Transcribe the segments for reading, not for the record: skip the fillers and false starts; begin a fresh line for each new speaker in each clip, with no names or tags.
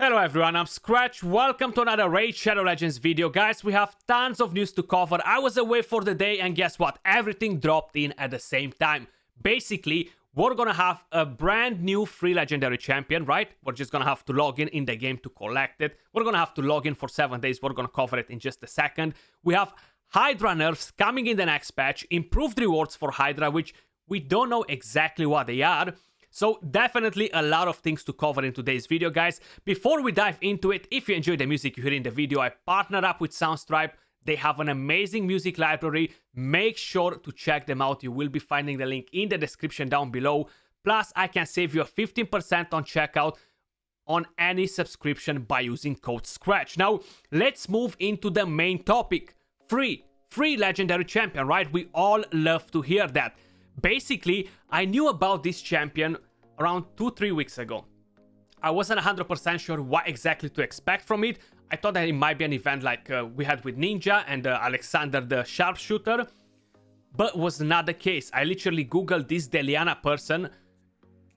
Hello everyone, I'm Skratch. Welcome to another Raid Shadow Legends video. Guys, we have tons of news to cover. I was away for the day and guess what? Everything dropped in at the same time. Basically, we're gonna have a brand new free legendary champion, right? We're just gonna have to log in the game to collect it. We're gonna have to log in for 7 days. We're gonna cover it in just a second. We have Hydra nerfs coming in the next patch, improved rewards for Hydra, which we don't know exactly what they are. So definitely a lot of things to cover in today's video, guys. Before we dive into it, if you enjoy the music you hear in the video, I partnered up with Soundstripe. They have an amazing music library. Make sure to check them out. You will be finding the link in the description down below. Plus, I can save you a 15% on checkout on any subscription by using code Skratch. Now, let's move into the main topic. Free legendary champion, right? We all love to hear that. Basically, I knew about this champion around 2-3 weeks ago. I wasn't 100% sure what exactly to expect from it. I thought that it might be an event like we had with Ninja and Alexander the Sharpshooter, but was not the case. I literally googled this Deliana person,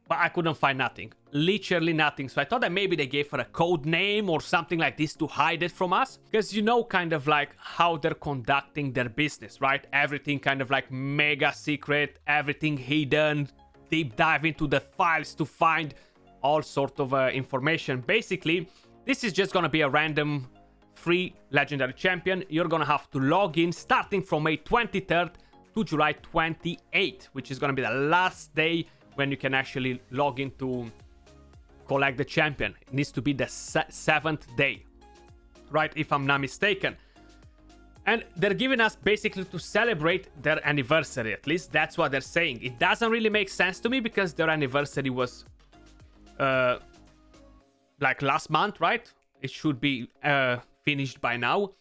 but I couldn't find nothing. Literally nothing. So I thought that maybe they gave her a code name or something like this to hide it from us. Because you know kind of like how they're conducting their business, right? Everything kind of like mega secret, everything hidden, deep dive into the files to find all sort of information. Basically, this is just gonna be a random free legendary champion. You're gonna have to log in starting from May 23rd to July 28th, which is gonna be the last day when you can actually log in to collect the champion. It needs to be the 7th day, right, if I'm not mistaken. And they're giving us basically to celebrate their anniversary. At least that's what they're saying. It doesn't really make sense to me because their anniversary was like last month, right? It should be finished by now.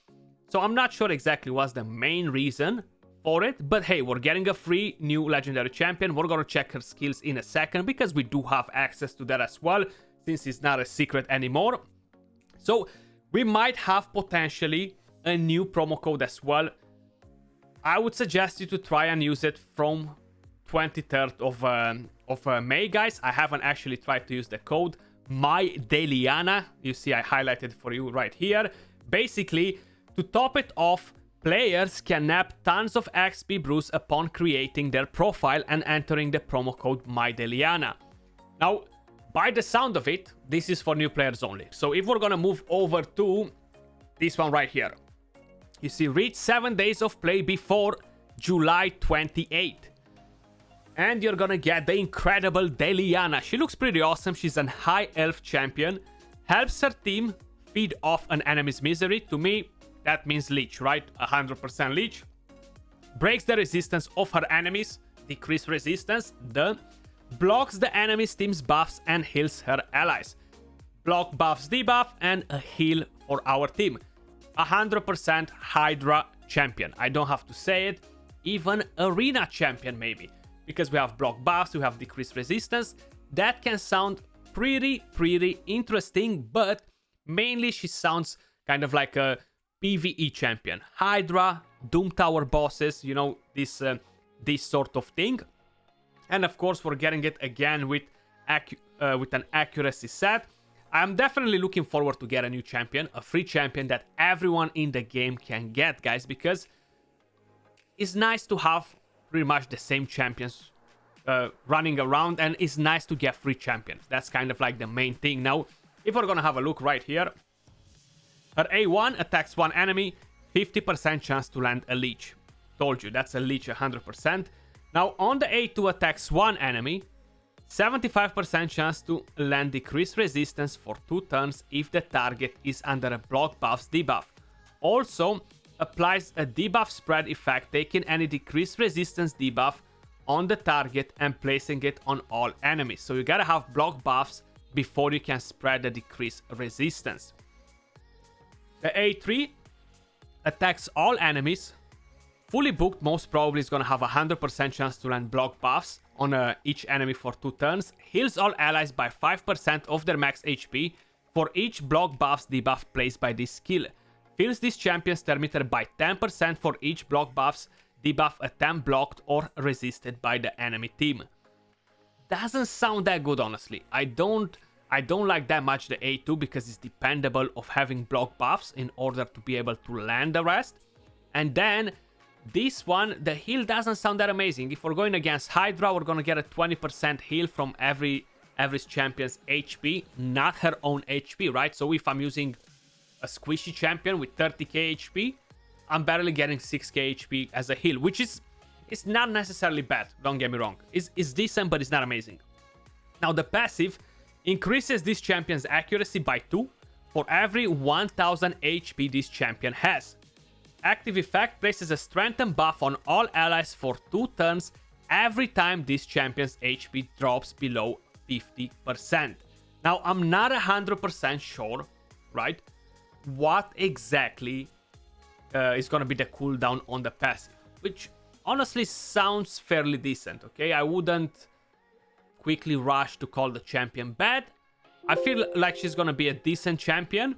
So I'm not sure exactly what's the main reason for it, but hey, we're getting a free new legendary champion. We're gonna check her skills in a second because we do have access to that as well, since it's not a secret anymore. So we might have potentially a new promo code as well. I would suggest you to try and use it from 23rd of May, guys. I haven't actually tried to use the code my Deliana. You see I highlighted for you right here. Basically, to top it off, players can nab tons of XP brews upon creating their profile and entering the promo code MyDeliana. Now, by the sound of it, this is for new players only. So if we're gonna move over to this one right here, you see reach 7 days of play before July 28th. And you're gonna get the incredible Deliana. She looks pretty awesome. She's an high elf champion. Helps her team feed off an enemy's misery. To me, that means leech, right? 100% leech. Breaks the resistance of her enemies. Decrease resistance. Done. Blocks the enemy's team's buffs and heals her allies. Block buffs debuff and a heal for our team. 100% Hydra champion. I don't have to say it. Even arena champion maybe. Because we have block buffs, we have decreased resistance. That can sound pretty interesting, but mainly she sounds kind of like a PvE champion. Hydra, Doom Tower bosses, you know, this sort of thing. And of course, we're getting it again with an accuracy set. I'm definitely looking forward to get a new champion, a free champion that everyone in the game can get, guys, because it's nice to have pretty much the same champions running around, and it's nice to get free champions. That's kind of like the main thing. Now, if we're gonna have a look right here, her A1 attacks one enemy, 50% chance to land a leech. Told you, that's a leech 100%. Now, on the A2 attacks one enemy, 75% chance to land decreased resistance for 2 turns if the target is under a block buffs debuff. Also, applies a debuff spread effect, taking any decreased resistance debuff on the target and placing it on all enemies. So you gotta have block buffs before you can spread the decreased resistance. The A3 attacks all enemies. Fully booked, most probably is gonna have a 100% chance to land block buffs on each enemy for 2 turns. Heals all allies by 5% of their max HP for each block buffs debuff placed by this skill. Fills this champion's turn meter by 10% for each block buffs debuff attempt blocked or resisted by the enemy team. Doesn't sound that good, honestly. I don't I don't like that much the A2 because it's dependable of having block buffs in order to be able to land the rest. And then this one, the heal doesn't sound that amazing. If we're going against Hydra, we're gonna get a 20% heal from every champion's HP, not her own HP, right? So if I'm using a squishy champion with 30k HP, I'm barely getting 6k HP as a heal, which is it's not necessarily bad, don't get me wrong. It's decent, but it's not amazing. Now the passive increases this champion's accuracy by 2 for every 1000 HP this champion has. Active effect places a strengthen buff on all allies for 2 turns every time this champion's HP drops below 50%. Now, I'm not 100% sure, right, what exactly is going to be the cooldown on the passive, which honestly sounds fairly decent, okay? I wouldn't quickly rush to call the champion bad. I feel like she's going to be a decent champion.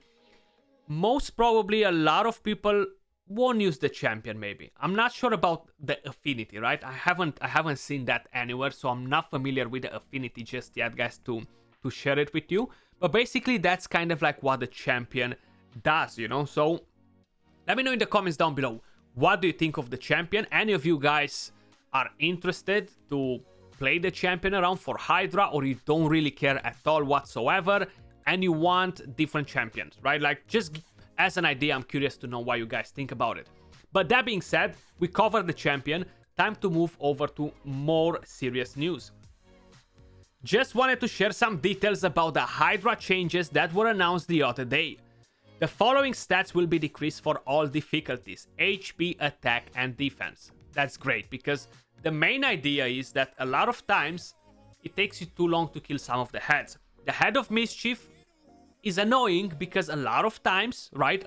Most probably a lot of people won't use the champion, maybe. I'm not sure about the affinity, right? I haven't seen that anywhere, so I'm not familiar with the affinity just yet, guys, to share it with you. But basically, that's kind of like what the champion does, you know? So let me know in the comments down below, what do you think of the champion? Any of you guys are interested to play the champion around for Hydra, or you don't really care at all whatsoever, and you want different champions, right? Like, just as an idea, I'm curious to know what you guys think about it. But that being said, we covered the champion. Time to move over to more serious news. Just wanted to share some details about the Hydra changes that were announced the other day. The following stats will be decreased for all difficulties: HP, attack, and defense. That's great, because the main idea is that a lot of times it takes you too long to kill some of the heads. The Head of Mischief is annoying because a lot of times, right,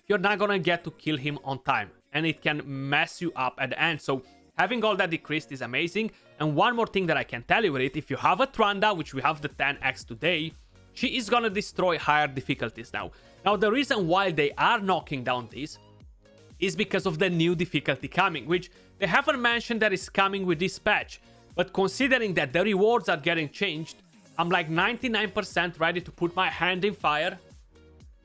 you're not gonna get to kill him on time, and it can mess you up at the end. So having all that decreased is amazing. And one more thing that I can tell you with it, if you have a Tranda, which we have the 10x today, she is gonna destroy higher difficulties now. Now, the reason why they are knocking down this is because of the new difficulty coming, which they haven't mentioned that is coming with this patch. But considering that the rewards are getting changed, I'm like 99% ready to put my hand in fire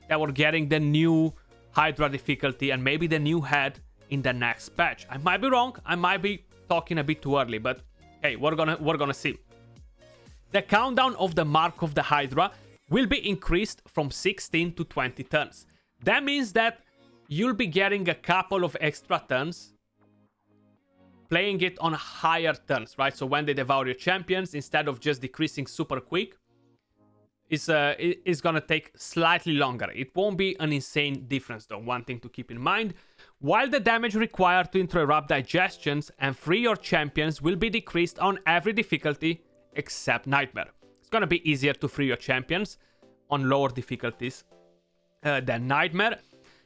that we're getting the new Hydra difficulty and maybe the new head in the next patch. I might be wrong, I might be talking a bit too early, but hey, we're gonna see. The countdown of the Mark of the Hydra will be increased from 16 to 20 turns. That means that you'll be getting a couple of extra turns playing it on higher turns, right? So when they devour your champions, instead of just decreasing super quick, it's gonna take slightly longer. It won't be an insane difference though, one thing to keep in mind. While the damage required to interrupt digestions and free your champions will be decreased on every difficulty except Nightmare. It's gonna be easier to free your champions on lower difficulties than Nightmare.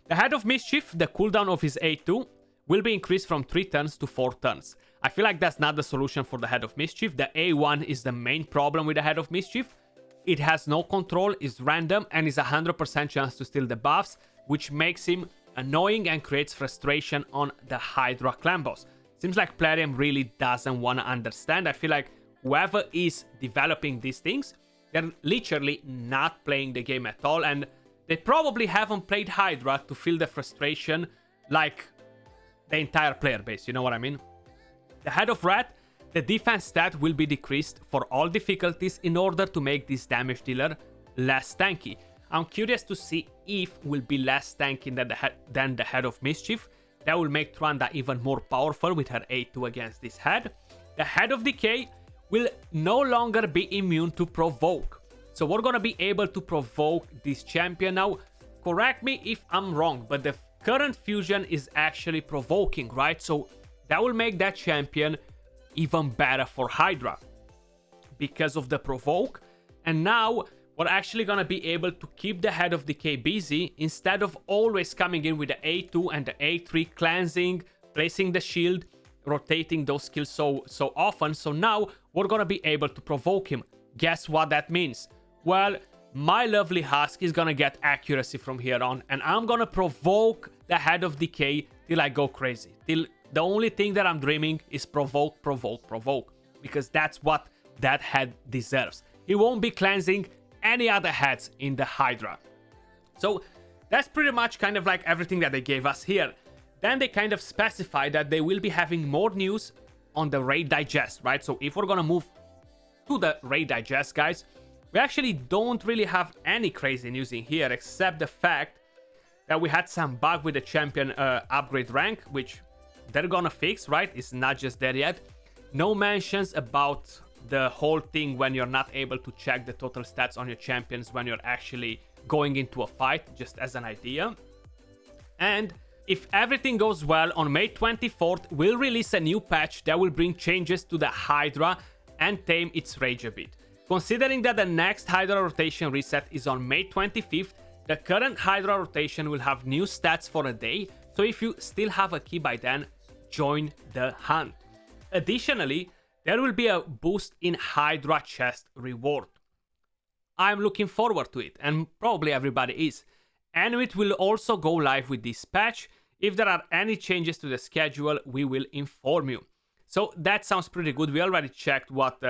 The Head of Mischief, the cooldown of his A2, will be increased from 3 turns to 4 turns. I feel like that's not the solution for the Head of Mischief. The A1 is the main problem with the Head of Mischief. It has no control, is random, and is a 100% chance to steal the buffs, which makes him annoying and creates frustration on the Hydra clan boss. Seems like Plarium really doesn't want to understand. I feel like whoever is developing these things, they're literally not playing the game at all, and they probably haven't played Hydra to feel the frustration like the entire player base, you know what I mean? The Head of Rat, the defense stat will be decreased for all difficulties in order to make this damage dealer less tanky. I'm curious to see if will be less tanky than the Head of Mischief. That will make Tranda even more powerful with her A2 against this head. The Head of Decay will no longer be immune to provoke. So we're gonna be able to provoke this champion now. Correct me if I'm wrong, but the current fusion is actually provoking, right? So that will make that champion even better for Hydra because of the provoke. And now we're actually gonna be able to keep the Head of Decay busy instead of always coming in with the A2 and the A3 cleansing, placing the shield, rotating those skills so often. So now we're gonna be able to provoke him. Guess what that means? Well, my lovely Husk is gonna get accuracy from here on, and I'm gonna provoke the Head of Decay till I go crazy. Till the only thing that I'm dreaming is provoke, provoke, provoke. Because that's what that head deserves. he won't be cleansing any other heads in the Hydra. So that's pretty much kind of like everything that they gave us here. Then they kind of specify that they will be having more news on the Raid Digest, right? So if we're gonna move to the Raid Digest, guys, we actually don't really have any crazy news in here, except the fact that we had some bug with the champion upgrade rank, which they're gonna fix, right? It's not just there yet. No mentions about the whole thing when you're not able to check the total stats on your champions when you're actually going into a fight, just as an idea. And if everything goes well, on May 24th, we'll release a new patch that will bring changes to the Hydra and tame its rage a bit. Considering that the next Hydra rotation reset is on May 25th, the current Hydra rotation will have new stats for a day, so if you still have a key by then, join the hunt. Additionally, there will be a boost in Hydra chest reward. I'm looking forward to it, and probably everybody is. And it will also go live with this patch. If there are any changes to the schedule, we will inform you. So that sounds pretty good. We already checked what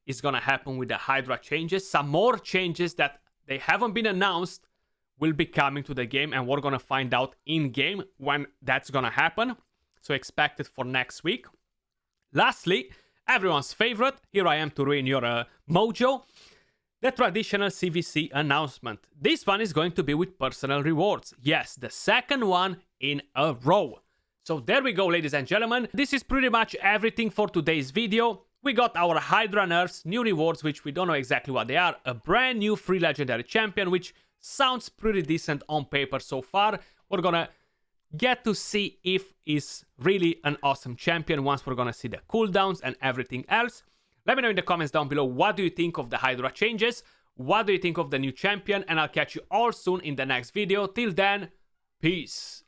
is gonna happen with the Hydra changes. Some more changes that they haven't been announced will be coming to the game, and we're gonna find out in game when that's gonna happen. So expect it for next week. Lastly, everyone's favorite, here I am to ruin your mojo, the traditional CVC announcement. This one is going to be with personal rewards. Yes, the second one in a row. So there we go, ladies and gentlemen. This is pretty much everything for today's video. We got our Hydra nerfs, new rewards, which we don't know exactly what they are, a brand new free legendary champion, which sounds pretty decent on paper so far. We're gonna get to see if it's really an awesome champion once we're gonna see the cooldowns and everything else. Let me know in the comments down below, what do you think of the Hydra changes? What do you think of the new champion? And I'll catch you all soon in the next video. Till then, peace.